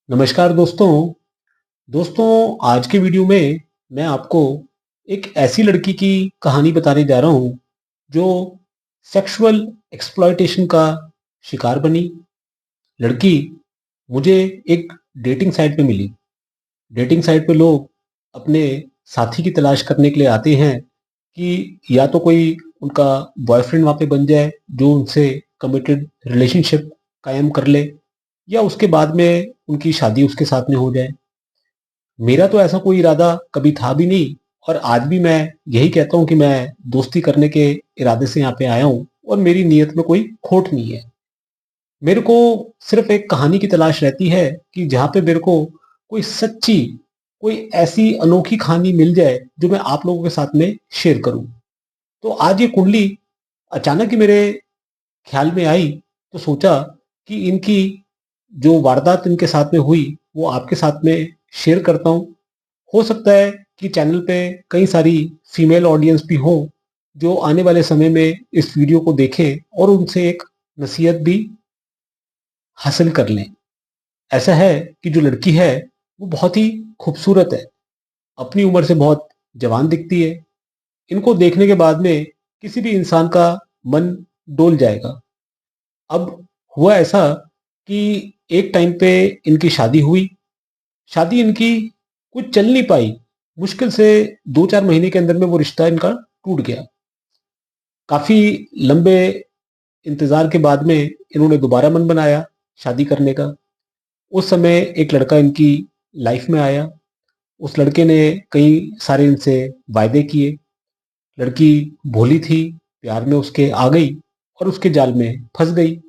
नमस्कार दोस्तों। आज के वीडियो में मैं आपको एक ऐसी लड़की की कहानी बताने जा रहा हूँ जो सेक्सुअल एक्सप्लॉयटेशन का शिकार बनी। लड़की मुझे एक डेटिंग साइट पे मिली। डेटिंग साइट पे लोग अपने साथी की तलाश करने के लिए आते हैं कि या तो कोई उनका बॉयफ्रेंड वहाँ पे बन जाए जो उनसे कमिटेड रिलेशनशिप कायम कर ले, या उसके बाद में उनकी शादी उसके साथ में हो जाए। मेरा तो ऐसा कोई इरादा कभी था भी नहीं, और आज भी मैं यही कहता हूँ कि मैं दोस्ती करने के इरादे से यहाँ पे आया हूँ और मेरी नीयत में कोई खोट नहीं है। मेरे को सिर्फ एक कहानी की तलाश रहती है कि जहाँ पे मेरे को कोई सच्ची, कोई ऐसी अनोखी कहानी मिल जाए जो मैं आप लोगों के साथ में शेयर करूँ। तो आज ये कुंडली अचानक ही मेरे ख्याल में आई, तो सोचा कि इनकी जो वारदात इनके साथ में हुई वो आपके साथ में शेयर करता हूँ। हो सकता है कि चैनल पे कई सारी फीमेल ऑडियंस भी हो जो आने वाले समय में इस वीडियो को देखें और उनसे एक नसीहत भी हासिल कर लें। ऐसा है कि जो लड़की है वो बहुत ही खूबसूरत है, अपनी उम्र से बहुत जवान दिखती है। इनको देखने के बाद में किसी भी इंसान का मन डोल जाएगा। अब हुआ ऐसा कि एक टाइम पे इनकी शादी हुई। शादी इनकी कुछ चल नहीं पाई। मुश्किल से 2-4 महीने के अंदर में वो रिश्ता इनका टूट गया। काफ़ी लंबे इंतज़ार के बाद में इन्होंने दोबारा मन बनाया शादी करने का। उस समय एक लड़का इनकी लाइफ में आया। उस लड़के ने कई सारे इनसे वायदे किए। लड़की भोली थी, प्यार में उसके आ गई और उसके जाल में फंस गई।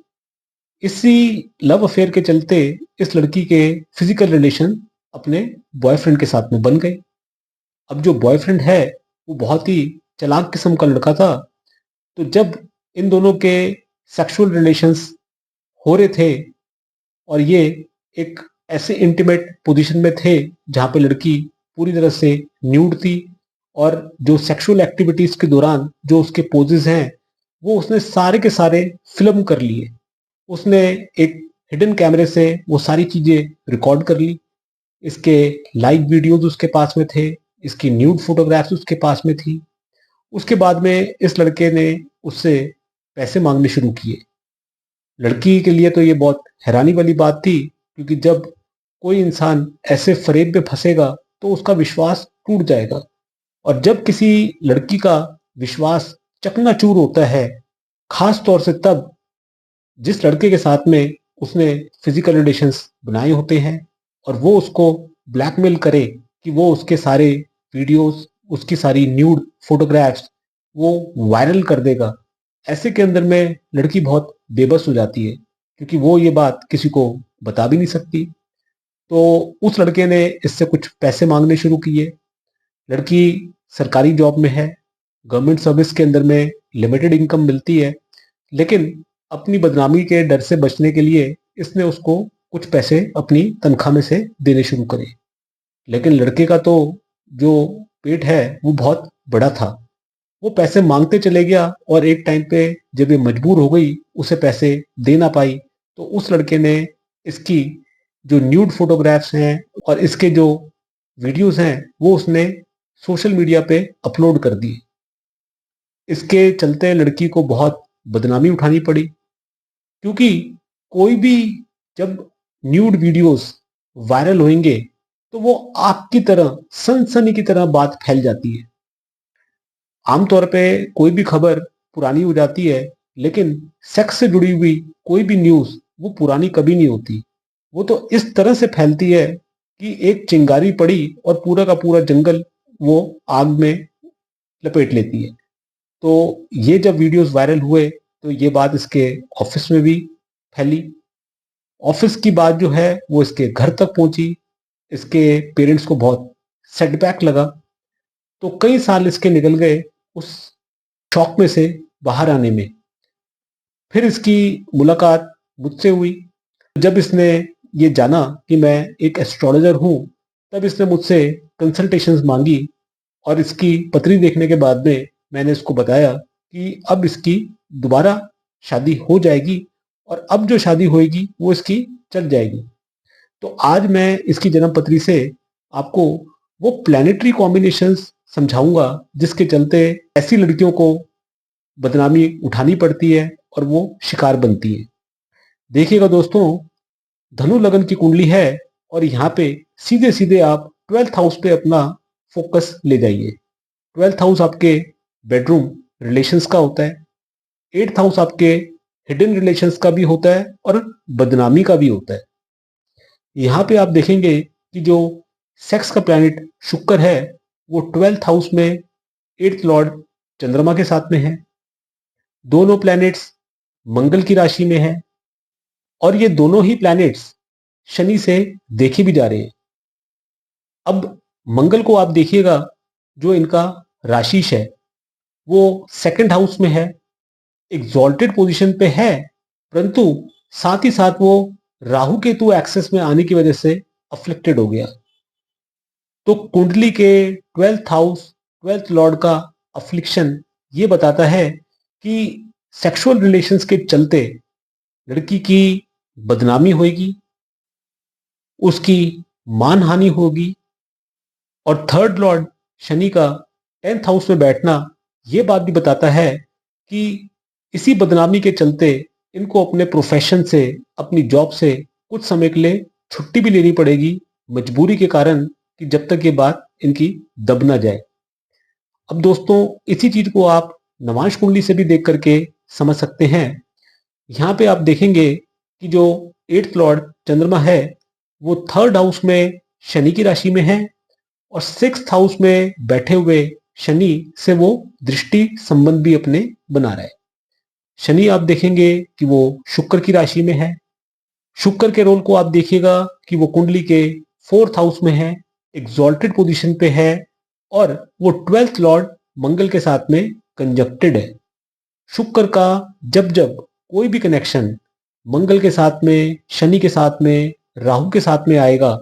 इसी लव अफेयर के चलते इस लड़की के फिजिकल रिलेशन अपने बॉयफ्रेंड के साथ में बन गए। अब जो बॉयफ्रेंड है वो बहुत ही चालाक किस्म का लड़का था। तो जब इन दोनों के सेक्सुअल रिलेशंस हो रहे थे और ये एक ऐसे इंटीमेट पोजीशन में थे जहाँ पे लड़की पूरी तरह से न्यूड थी, और जो सेक्सुअल एक्टिविटीज के दौरान जो उसके पोजेस हैं वो उसने सारे के सारे फिल्म कर लिए। उसने एक हिडन कैमरे से वो सारी चीजें रिकॉर्ड कर ली। इसके लाइव वीडियोज उसके पास में थे, इसकी न्यूड फोटोग्राफ्स उसके पास में थी। उसके बाद में इस लड़के ने उससे पैसे मांगने शुरू किए। लड़की के लिए तो ये बहुत हैरानी वाली बात थी, क्योंकि जब कोई इंसान ऐसे फरेब में फंसेगा तो उसका विश्वास टूट जाएगा। और जब किसी लड़की का विश्वास चकनाचूर होता है, खास तौर से तब जिस लड़के के साथ में उसने फिजिकल रिलेशंस बनाए होते हैं और वो उसको ब्लैकमेल करे कि वो उसके सारे वीडियोस, उसकी सारी न्यूड फोटोग्राफ्स वो वायरल कर देगा। ऐसे के अंदर में लड़की बहुत बेबस हो जाती है, क्योंकि वो ये बात किसी को बता भी नहीं सकती। तो उस लड़के ने इससे कुछ पैसे मांगने शुरू किए। लड़की सरकारी जॉब में है, गवर्नमेंट सर्विस के अंदर में लिमिटेड इनकम मिलती है, लेकिन अपनी बदनामी के डर से बचने के लिए इसने उसको कुछ पैसे अपनी तनख्वाह में से देने शुरू करे। लेकिन लड़के का तो जो पेट है वो बहुत बड़ा था। वो पैसे मांगते चले गया और एक टाइम पे जब ये मजबूर हो गई, उसे पैसे दे ना पाई, तो उस लड़के ने इसकी जो न्यूड फोटोग्राफ्स हैं और इसके जो वीडियोस हैं वो उसने सोशल मीडिया पे अपलोड कर दिए। इसके चलते लड़की को बहुत बदनामी उठानी पड़ी, क्योंकि कोई भी जब न्यूड वीडियोस वायरल होंगे तो वो आग की तरह, सनसनी की तरह बात फैल जाती है। आमतौर पे कोई भी खबर पुरानी हो जाती है, लेकिन सेक्स से जुड़ी हुई कोई भी न्यूज़ वो पुरानी कभी नहीं होती। वो तो इस तरह से फैलती है कि एक चिंगारी पड़ी और पूरा का पूरा जंगल वो आग में लपेट लेती है। तो ये जब वीडियोस वायरल हुए तो ये बात इसके ऑफिस में भी फैली। ऑफिस की बात जो है वो इसके घर तक पहुंची। इसके पेरेंट्स को बहुत सेटबैक लगा। तो कई साल इसके निकल गए उस शॉक में से बाहर आने में। फिर इसकी मुलाकात मुझसे हुई। जब इसने ये जाना कि मैं एक एस्ट्रोलॉजर हूँ, तब इसने मुझसे कंसल्टेशंस मांगी, और इसकी पत्री देखने के बाद में मैंने इसको बताया कि अब इसकी दोबारा शादी हो जाएगी और अब जो शादी होएगी वो इसकी चल जाएगी। तो आज मैं इसकी जन्म पत्री से आपको वो प्लैनेटरी कॉम्बिनेशंस समझाऊंगा जिसके चलते ऐसी लड़कियों को बदनामी उठानी पड़ती है और वो शिकार बनती है। देखिएगा दोस्तों, धनु लगन की कुंडली है और यहाँ पे सीधे सीधे आप 12th हाउस पे अपना फोकस ले जाइए। 12th हाउस आपके बेडरूम रिलेशंस का होता है। 8th हाउस आपके हिडन रिलेशंस का भी होता है और बदनामी का भी होता है। यहाँ पे आप देखेंगे कि जो सेक्स का प्लैनेट शुक्र है वो 12th हाउस में 8th लॉर्ड चंद्रमा के साथ में है। दोनों प्लैनेट्स मंगल की राशि में है और ये दोनों ही प्लैनेट्स शनि से देखे भी जा रहे हैं। अब मंगल को आप देखिएगा, जो इनका राशिश है वो 2nd हाउस में है, एग्जॉल्टेड पोजीशन पे है, परंतु साथ ही साथ वो राहु केतु एक्सेस में आने की वजह से अफ्लिक्टेड हो गया। तो कुंडली के 12th हाउस 12th लॉर्ड का अफ्लिक्शन ये बताता है कि सेक्सुअल रिलेशंस के चलते लड़की की बदनामी होगी, उसकी मानहानि होगी। और 3rd लॉर्ड शनि का 10th हाउस में बैठना ये बात भी बताता है कि इसी बदनामी के चलते इनको अपने प्रोफेशन से, अपनी जॉब से कुछ समय के लिए छुट्टी भी लेनी पड़ेगी, मजबूरी के कारण, कि जब तक ये बात इनकी दब ना जाए। अब दोस्तों, इसी चीज को आप नवांश कुंडली से भी देख करके समझ सकते हैं। यहाँ पे आप देखेंगे कि जो 8th लॉर्ड चंद्रमा है वो 3rd हाउस में शनि की राशि में है और 6th हाउस में बैठे हुए शनि से वो दृष्टि संबंध भी अपने बना रहा है। शनि आप देखेंगे कि वो शुक्र की राशि में है। शुक्र के रोल को आप देखिएगा कि वो कुंडली के 4th हाउस में है, एग्जॉल्टेड पोजीशन पे है और वो 12th लॉर्ड मंगल के साथ में कंजक्टेड है। शुक्र का जब जब कोई भी कनेक्शन मंगल के साथ में, शनि के साथ में, राहु के साथ में आएगा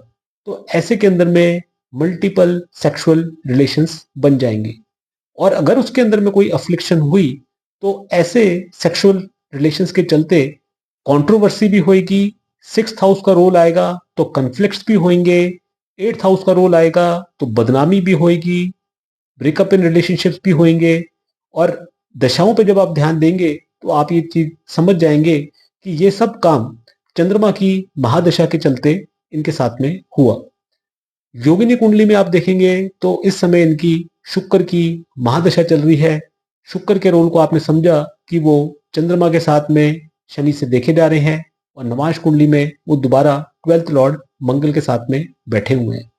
तो ऐसे के अंदर में मल्टीपल सेक्सुअल रिलेशंस बन जाएंगे। और अगर उसके अंदर में कोई अफ्लिक्शन हुई तो ऐसे सेक्सुअल रिलेशंस के चलते कंट्रोवर्सी भी होगी। 6th हाउस का रोल आएगा तो कन्फ्लिक्ट्स भी होंगे। 8th हाउस का रोल आएगा तो बदनामी भी होगी, ब्रेकअप इन रिलेशनशिप्स भी होंगे। और दशाओं पे जब आप ध्यान देंगे तो आप ये चीज समझ जाएंगे कि ये सब काम चंद्रमा की महादशा के चलते इनके साथ में हुआ। योगिनी कुंडली में आप देखेंगे तो इस समय इनकी शुक्र की महादशा चल रही है। शुक्र के रोल को आपने समझा कि वो चंद्रमा के साथ में शनि से देखे जा रहे हैं और नवांश कुंडली में वो दोबारा 12th लॉर्ड मंगल के साथ में बैठे हुए हैं।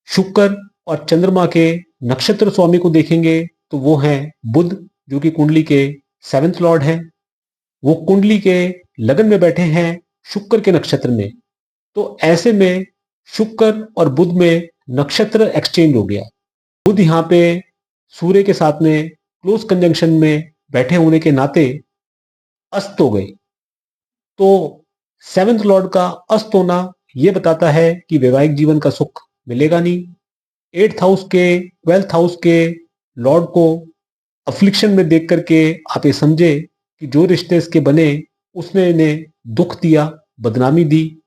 शुक्र और चंद्रमा के नक्षत्र स्वामी को देखेंगे तो वो हैं बुध, जो कि कुंडली के 7th लॉर्ड हैं। वो कुंडली के लगन में बैठे हैं शुक्र के नक्षत्र में। तो ऐसे में शुक्र और बुध में नक्षत्र एक्सचेंज हो गया। बुध यहाँ पे सूर्य के साथ में क्लोज कंजंक्शन में बैठे होने के नाते अस्त हो गए। तो 7th लॉर्ड का अस्त होना यह बताता है कि वैवाहिक जीवन का सुख मिलेगा नहीं। 8th हाउस के 12th हाउस के लॉर्ड को अफ्लिक्शन में देख करके आप ये समझे कि जो रिश्ते इसके बने उसने इन्हें दुख दिया, बदनामी दी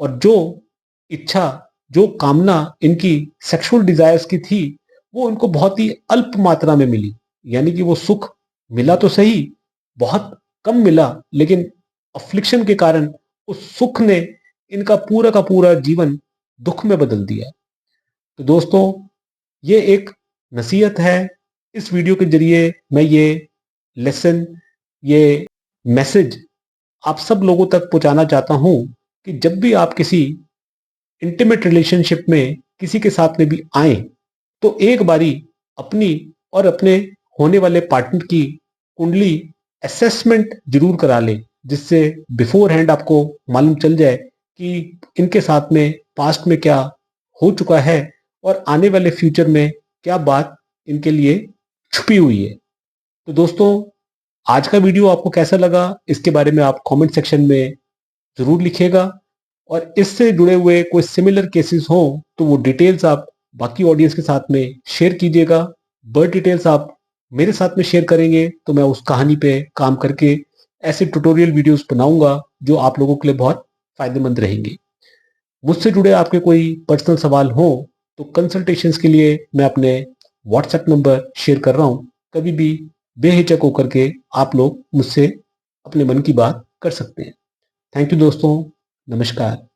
और जो इच्छा, जो कामना इनकी सेक्सुअल डिजायर्स की थी वो इनको बहुत ही अल्प मात्रा में मिली। यानी कि वो सुख मिला तो सही, बहुत कम मिला, लेकिन अफ्लिक्शन के कारण उस सुख ने इनका पूरा का पूरा जीवन दुख में बदल दिया। तो दोस्तों, ये एक नसीहत है। इस वीडियो के जरिए मैं ये लेसन, ये मैसेज आप सब लोगों तक पहुंचाना चाहता हूं कि जब भी आप किसी इंटीमेट रिलेशनशिप में किसी के साथ में भी आए तो एक बारी अपनी और अपने होने वाले पार्टनर की कुंडली असेसमेंट जरूर करा लें, जिससे बिफोर हैंड आपको मालूम चल जाए कि इनके साथ में पास्ट में क्या हो चुका है और आने वाले फ्यूचर में क्या बात इनके लिए छुपी हुई है। तो दोस्तों, आज का वीडियो आपको कैसा लगा इसके बारे में आप कमेंट सेक्शन में जरूर लिखिएगा और इससे जुड़े हुए कोई सिमिलर केसेस हो तो वो डिटेल्स आप बाकी ऑडियंस के साथ में शेयर कीजिएगा। बर्थ डिटेल्स आप मेरे साथ में शेयर करेंगे तो मैं उस कहानी पे काम करके ऐसे ट्यूटोरियल वीडियोस बनाऊंगा जो आप लोगों के लिए बहुत फायदेमंद रहेंगे। मुझसे जुड़े आपके कोई पर्सनल सवाल हो तो कंसल्टेशंस के लिए मैं अपने व्हाट्सएप नंबर शेयर कर रहा हूँ। कभी भी बेहिचक होकर के आप लोग मुझसे अपने मन की बात कर सकते हैं। थैंक यू दोस्तों, नमस्कार।